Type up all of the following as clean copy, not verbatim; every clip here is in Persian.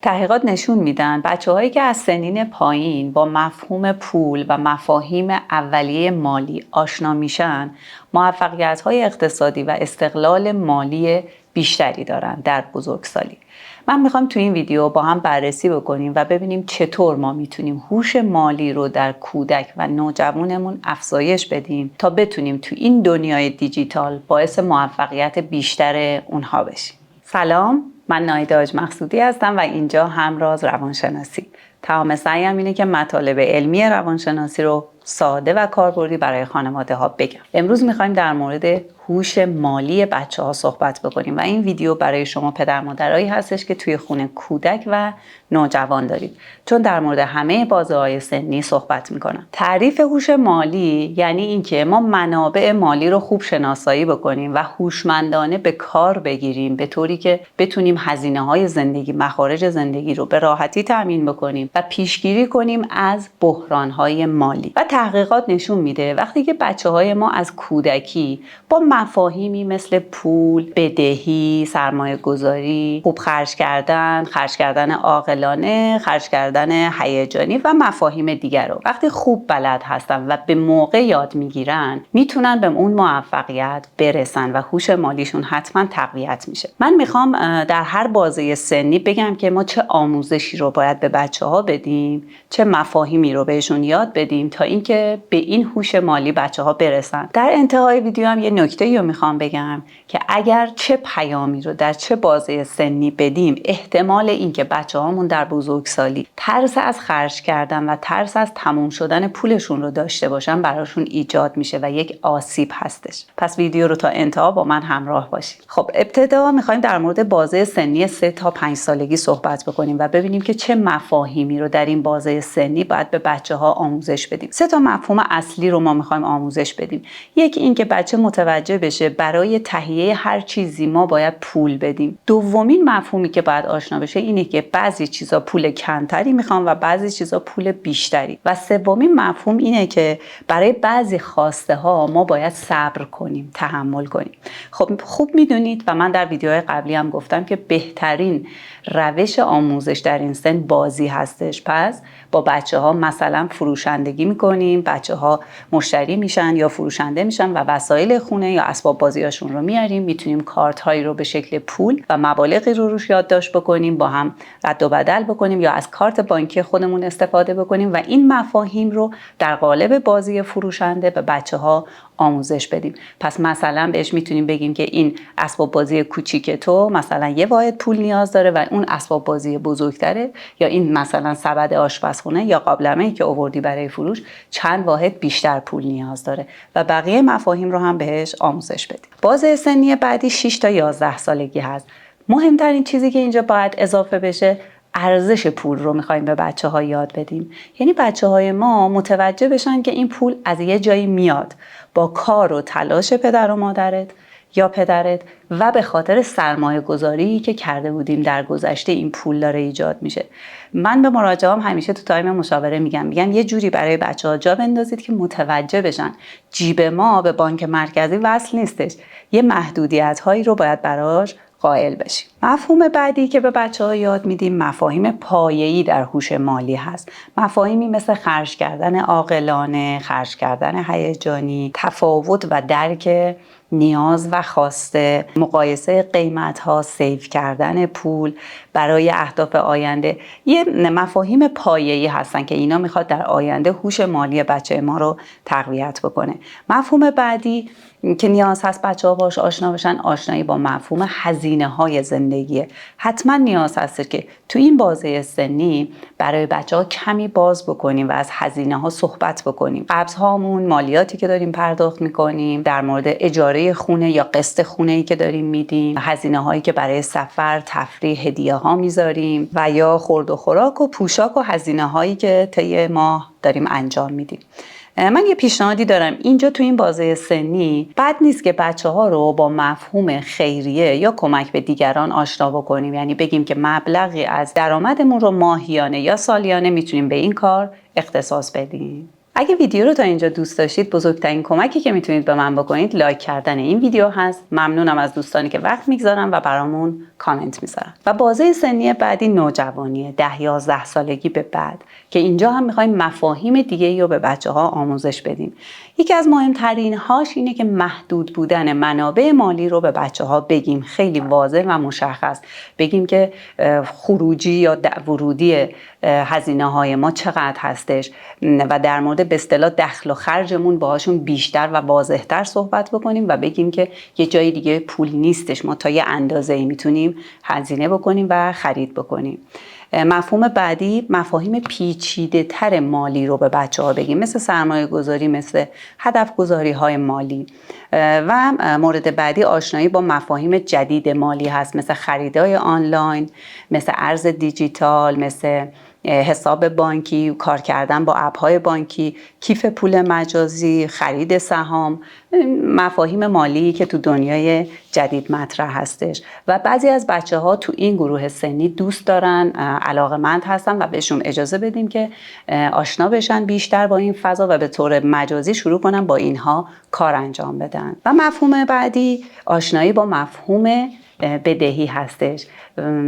تحقیقات نشون میدن بچه‌هایی که از سنین پایین با مفهوم پول و مفاهیم اولیه مالی آشنا میشن، موفقیت‌های اقتصادی و استقلال مالی بیشتری دارن در بزرگسالی. من میخوام تو این ویدیو با هم بررسی بکنیم و ببینیم چطور ما میتونیم هوش مالی رو در کودک و نوجوانمون افزایش بدیم تا بتونیم تو این دنیای دیجیتال باعث موفقیت بیشتر اونها بشیم. سلام، من ناهید حاج مقصودی هستم و اینجا همراز روانشناسی. تمام سعیم اینه که مطالب علمی روانشناسی رو ساده و کاربردی برای خانواده ها بگم. امروز میخوایم در مورد هوش مالی بچه ها صحبت بکنیم و این ویدیو برای شما پدر مادرایی هستش که توی خونه کودک و نوجوان دارید، چون در مورد همه بازه‌های سنی صحبت میکنم. تعریف هوش مالی یعنی اینکه ما منابع مالی رو خوب شناسایی بکنیم و هوشمندانه به کار بگیریم، به طوری که بتونیم هزینه‌های زندگی، مخارج زندگی رو به راحتی تامین بکنیم و پیشگیری کنیم از بحران‌های مالی. و تحقیقات نشون میده وقتی که بچه‌های ما از کودکی با مفاهیمی مثل پول، بدهی، سرمایه گذاری، خوب خرج کردن عاقلانه، خرج کردن هیجانی و مفاهیم دیگر رو وقتی خوب بلد هستن و به موقع یاد میگیرن، میتونن به اون موفقیت برسن و هوش مالیشون حتما تقویت میشه. من میخوام در هر بازه سنی بگم که ما چه آموزشی رو باید به بچه‌ها بدیم، چه مفاهیمی رو بهشون یاد بدیم تا اینکه به این هوش مالی بچه‌ها برسن. در انتهای ویدیو هم یه نکته‌ای رو میخوام بگم که اگر چه پیامی رو در چه بازه سنی بدیم، احتمال اینکه بچه‌هامون در بزرگسالی ترس از خرج کردن و ترس از تموم شدن پولشون رو داشته باشن براشون ایجاد میشه و یک آسیب هستش. پس ویدیو رو تا انتها با من همراه باشید. خب ابتدا میخوایم در مورد بازه سنی 3 تا 5 سالگی صحبت بکنیم و ببینیم که چه مفاهیمی رو در این بازه سنی باید به بچه‌ها آموزش بدیم. 3 تا مفهوم اصلی رو ما میخوایم آموزش بدیم. یکی این که بچه متوجه بشه برای تهیه هر چیزی ما باید پول بدیم. دومین مفهومی که باید آشنا بشه اینه که بعضی چیزا پول کمتری میخوان و بعضی چیزا پول بیشتری. و سومین مفهوم اینه که برای بعضی خواسته ها ما باید صبر کنیم، تحمل کنیم. خب خوب میدونید و من در ویدیوهای قبلی هم گفتم که بهترین روش آموزش در این سن بازی هستش. پس با بچه‌ها مثلا فروشندگی میکنیم، بچه‌ها مشتری میشن یا فروشنده میشن و وسایل خونه یا اسباب بازیاشون رو میاریم، میتونیم کارت هایی رو به شکل پول و مبالغی رو روش یادداشت بکنیم، با هم رد و بدل بکنیم یا از کارت بانکی خودمون استفاده بکنیم و این مفاهیم رو در قالب بازی فروشنده به بچه‌ها آموزش بدیم. پس مثلا بهش میتونیم بگیم که این اسباب بازی کوچیک تو مثلا یه واحد پول نیاز داره و اون اسباب بازی بزرگتره، یا این مثلا سبد آشپزخونه یا قابلمه‌ای که آوردی برای فروش چند واحد بیشتر پول نیاز داره و بقیه مفاهیم رو هم بهش آموزش بدیم. بازه سنی بعدی 6 تا 11 سالگی هست. مهمترین چیزی که اینجا باید اضافه بشه ارزش پول رو میخوایم به بچه‌ها یاد بدیم. یعنی بچه‌های ما متوجه بشن که این پول از یه جایی میاد، با کار و تلاش پدر و مادرت یا پدرت و به خاطر سرمایه گذاری که کرده بودیم در گذشته این پول داره ایجاد میشه. من به مراجعام همیشه تو تایم مشاوره میگم یه جوری برای بچه‌ها جا بندازید که متوجه بشن جیب ما به بانک مرکزی وصل نیستش، یه محدودیت هایی رو باید براش قائل بشیم. مفهوم بعدی که به بچه‌ها یاد میدیم مفاهیم پایه‌ای در هوش مالی هست. مفاهیمی مثل خرج کردن عاقلانه، خرج کردن هیجانی، تفاوت و درک نیاز و خواسته، مقایسه قیمت‌ها، سیو کردن پول برای اهداف آینده. یه مفاهیم پایه‌ای هستن که اینا میخواد در آینده هوش مالی بچه ما رو تقویت بکنه. مفهوم بعدی که نیاز هست بچه‌ها باش آشنا بشن، آشنایی با مفهوم هزینه‌های زندگیه. حتما نیاز هست که تو این بازه سنی برای بچه‌ها کمی باز بکنیم و از هزینه‌ها صحبت بکنیم. قبض‌هامون، مالیاتی که داریم پرداخت می‌کنیم، در مورد اجاره خونه یا قسط خونه‌ای که داریم میدیم، هزینه‌هایی که برای سفر، تفریح، هدیه‌ها می‌ذاریم و یا خورد و خوراک و پوشاک و هزینه‌هایی که طی ماه داریم انجام میدیم. من یه پیشنهادی دارم اینجا تو این بازه سنی بد نیست که بچه‌ها رو با مفهوم خیریه یا کمک به دیگران آشنا بکنیم. یعنی بگیم که مبلغی از درآمدمون رو ماهیانه یا سالیانه میتونیم به این کار اختصاص بدیم. اگه ویدیو رو تا اینجا دوست داشتید، بزرگترین کمکی که میتونید به من بکنید لایک کردن این ویدیو هست. ممنونم از دوستانی که وقت میگذارن و برامون کامنت میذارن. و بازه سنی بعدی نوجوانیه، 10-11 سالگی به بعد، که اینجا هم میخوایم مفاهیم دیگه رو به بچه‌ها آموزش بدیم. یکی از مهمترین هاش اینه که محدود بودن منابع مالی رو به بچه‌ها بگیم، خیلی واضح و مشخص بگیم که خروجی یا ورودی هزینه‌های ما چقدر هستش و در مورد به اصطلاح دخل و خرجمون باهاشون بیشتر و واضح‌تر صحبت بکنیم و بگیم که یه جای دیگه پول نیستش، ما تا یه اندازه‌ای میتونیم هزینه بکنیم و خرید بکنیم. مفهوم بعدی، مفاهیم پیچیده تر مالی رو به بچه‌ها بگیم، مثل سرمایه گذاری، مثل هدف گذاری های مالی. و مورد بعدی آشنایی با مفاهیم جدید مالی هست، مثل خریدای آنلاین، مثل ارز دیجیتال، مثل حساب بانکی، کار کردن با اپ‌های بانکی، کیف پول مجازی، خرید سهام، مفاهیم مالی که تو دنیای جدید مطرح هستش و بعضی از بچه‌ها تو این گروه سنی دوست دارن، علاقه‌مند هستن و بهشون اجازه بدیم که آشنا بشن بیشتر با این فضا و به طور مجازی شروع کنن با اینها کار انجام بدن. و مفهوم بعدی آشنایی با مفهوم بدهی هستش.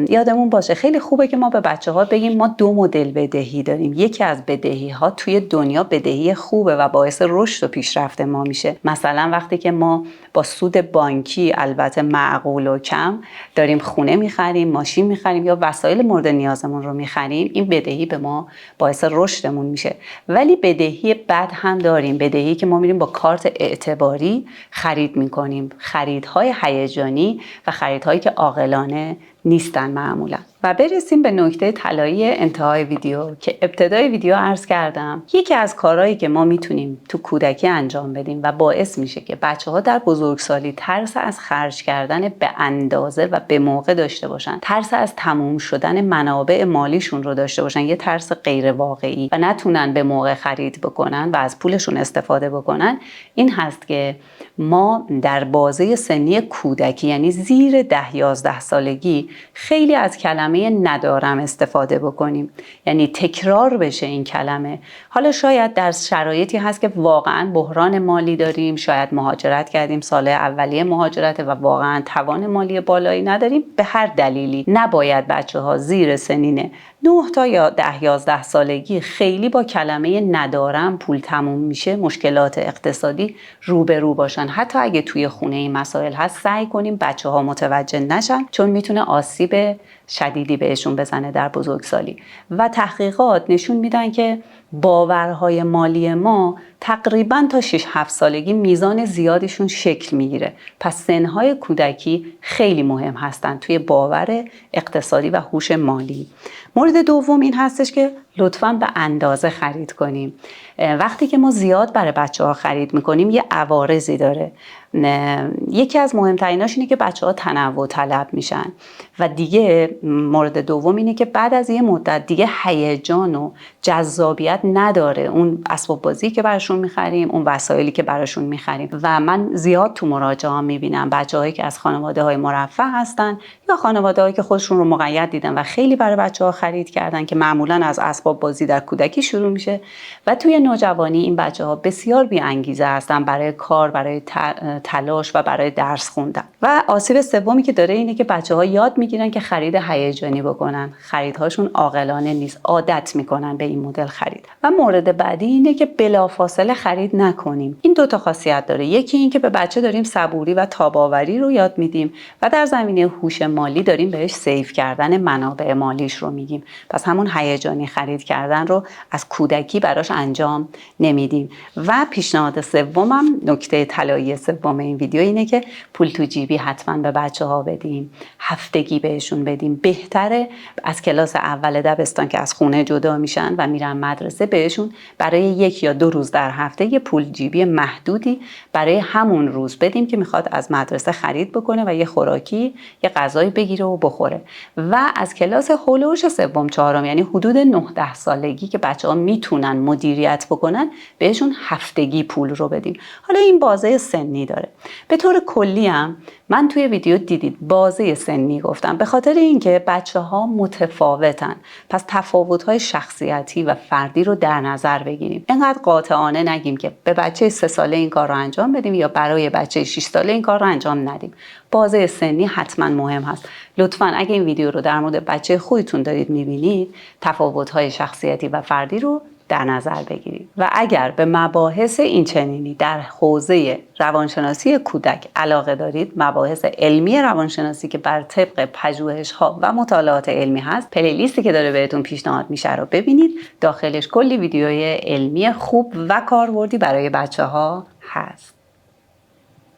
یادمون باشه خیلی خوبه که ما به بچه‌ها بگیم ما 2 مدل بدهی داریم. یکی از بدهی‌ها توی دنیا بدهی خوبه و باعث رشد و پیشرفت ما میشه. مثلا وقتی که ما با سود بانکی، البته معقول و کم، داریم خونه می‌خریم، ماشین می‌خریم یا وسایل مورد نیازمون رو می‌خریم، این بدهی به ما باعث رشدمون میشه. ولی بدهی بد هم داریم، بدهی که ما میریم با کارت اعتباری خرید می‌کنیم، خریدهای هیجانی و خریدهایی که عاقلانه نیستن معمولا. و برسیم به نکته طلایی انتهای ویدیو که ابتدای ویدیو عرض کردم. یکی از کارهایی که ما میتونیم تو کودکی انجام بدیم و باعث میشه که بچه‌ها در بزرگسالی ترس از خرج کردن به اندازه و به موقع داشته باشن، ترس از تموم شدن منابع مالیشون رو داشته باشن، یه ترس غیر واقعی، و نتونن به موقع خرید بکنن و از پولشون استفاده بکنن، این هست که ما در بازه سنی کودکی، یعنی زیر 10-11 سالگی، خیلی از کلمه ندارم استفاده بکنیم، یعنی تکرار بشه این کلمه. حالا شاید در شرایطی هست که واقعا بحران مالی داریم، شاید مهاجرت کردیم، سال اولیه مهاجرت و واقعا توان مالی بالایی نداریم، به هر دلیلی نباید بچه‌ها زیر سنین 9 تا یا 10-11 سالگی خیلی با کلمه ندارم، پول تموم میشه، مشکلات اقتصادی روبرو باشن. حتی اگه توی خونه این مسائل هست، سعی کنیم بچه‌ها متوجه نشن، چون میتونه آسیب شدیدی بهشون بزنه در بزرگسالی. و تحقیقات نشون میدن که باورهای مالی ما تقریبا تا 6-7 سالگی میزان زیادشون شکل میگیره. پس سنهای کودکی خیلی مهم هستن توی باور اقتصادی و هوش مالی. مورد دوم این هستش که لطفاً به اندازه خرید کنیم. وقتی که ما زیاد برای بچه‌ها خرید میکنیم یه عوارضی داره. یکی از مهمتریناش اینه که بچه‌ها تنوع طلب میشن و دیگه مورد دوم اینه که بعد از یه مدت دیگه هیجان و جذابیت نداره اون اسباب بازی که براشون میخریم، اون وسایلی که براشون میخریم. و من زیاد تو مراجعه‌ها میبینم بچه‌هایی که از خانواده‌های مرفه هستن یا خانواده‌هایی که خودشون رو مقید دیدن و خیلی برای بچه‌ها خرید کردن که معمولاً از اسباب بازی در کودکی شروع میشه و توی نوجوانی این بچه‌ها بسیار بی انگیزه هستن برای کار، برای تلاش و برای درس خوندن. و آسیب سومی که داره اینه که بچه‌ها یاد میگیرن که خرید هیجانی بکنن، خریدهاشون عاقلانه نیست، عادت میکنن به این مدل خرید. و مورد بعدی اینه که بلافاصله خرید نکنیم. این 2 تا خاصیت داره. یکی این که به بچه داریم صبوری و تاب‌آوری رو یاد میدیم و در زمینه هوش مالی داریم بهش سیو کردن منابع مالیش رو میگیم. پس همون هیجانی خرید کردن رو از کودکی براش انجام نمیدیم. و پیشنهاد سومم، نکته طلایی سوم این ویدیو، اینه که پول تو جیبی حتما به بچه‌ها بدیم، هفتگی بهشون بدیم. بهتره از کلاس اول دبستان که از خونه جدا میشن و میرن مدرسه بهشون برای 1 یا 2 روز در هفته یه پول جیبی محدودی برای همون روز بدیم که میخواد از مدرسه خرید بکنه و یه خوراکی، یه غذایی بگیره و بخوره. و از کلاس هولوش 3-4 یعنی حدود 9-10 سالگی که بچه‌ها میتونن مدیریت بکنن بهشون هفتگی پول رو بدیم. حالا این بازه سنی داره. به طور کلی هم من توی ویدیو دیدید بازه سنی گفتم به خاطر اینکه بچه‌ها متفاوتن. پس تفاوت‌های شخصیتی و فردی رو در نظر بگیریم. اینقدر قاطعانه نگیم که به بچه 3 ساله این کار رو انجام بدیم یا برای بچه 6 ساله این کار رو انجام ندیم. بازه سنی حتما مهم هست. لطفاً اگه این ویدیو رو در مورد بچه خودتون دارید می‌بینید، تفاوت‌های شخصیتی و فردی رو در نظر بگیرید. و اگر به مباحث این چنینی در حوزه روانشناسی کودک علاقه دارید، مباحث علمی روانشناسی که بر طبق پژوهش‌ها و مطالعات علمی هست، پلیلیستی که داره بهتون پیشنهاد میشه رو ببینید. داخلش کلی ویدیوی علمی خوب و کاربردی برای بچه‌ها